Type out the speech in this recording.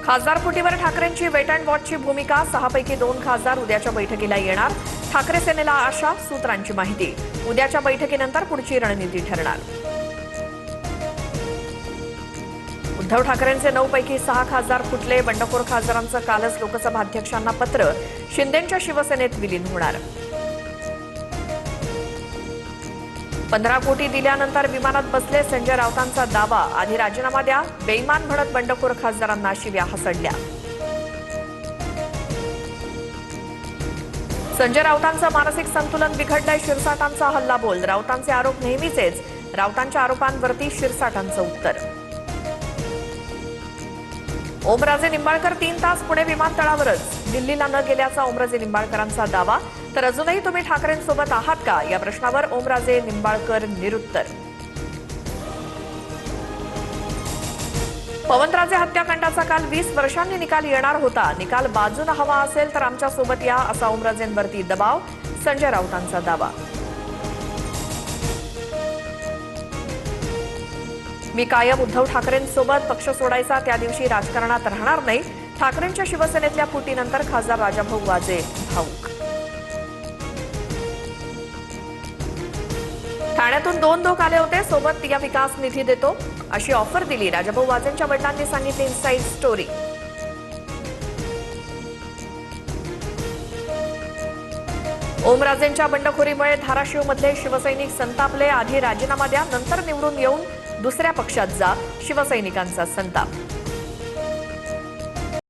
खासदार फुटीवर ठाकरेंची weight and वॉचची भूमिका. 6 पैकी 2 खासदार उद्याच्या बैठकीला येणार. ठाकरे सेनेला आशा, सूत्रांची माहिती. उद्याच्या बैठकीनंतर पुढची रणनीती ठरणार. उद्धव ठाकरेंचे 9 पैकी 6 खासदार फुटले. बंडखोर खासदारांचं कालच लोकसभा अध्यक्षांना पत्र. शिंदेंच्या शिवसेनेत विलीन होणार. 15 कोटी दिल्यानंतर विमानात बसले. संजय राऊतांचा दावा. आधी राजीनामा द्या. बेईमान म्हणत बंडखोर खासदारांना शिव्या हसडल्या. संजय राऊतांचं मानसिक संतुलन बिघडलंय. शिरसाटांचा हल्लाबोल. राऊतांचे आरोप नेहमीचेच. राऊतांच्या आरोपांवरती शिरसाटांचं उत्तर. ओमराजे निंबाळकर 3 तास पुणे विमानतळावरच. दिल्लीला न गेल्याचा ओमराजे निंबाळकरांचा दावा. तर अजूनही तुम्ही ठाकरेंसोबत आहात का, या प्रश्नावर ओमराजे निंबाळकर निरुत्तर. पवनराजे हत्याकांडाचा काल 20 वर्षांनी निकाल येणार होता. निकाल बाजूने हवा असेल तर आमच्यासोबत या, असा ओमराजेंवरती दबाव. संजय राऊतांचा दावा. मी कायम उद्धव ठाकरेंसोबत. पक्ष सोडायचा त्या दिवशी राजकारणात राहणार नाही. ठाकरेंच्या शिवसेनेतल्या फुटीनंतर खासदार राजाभाऊ वाजे भाऊक. ठाण्यातून 2 लोक आले होते. सोबत या विकास निधी देतो अशी ऑफर दिली. राजाभाऊ वाजेंच्या वडिलांनी सांगितली इनसाइड स्टोरी. ओमराजेंच्या बंडखोरीमुळे धाराशिवमधले शिवसैनिक संतापले. आधी राजीनामा द्या, नंतर निवडून येऊन दुसऱ्या पक्षात जा. शिवसैनिकांचा संताप.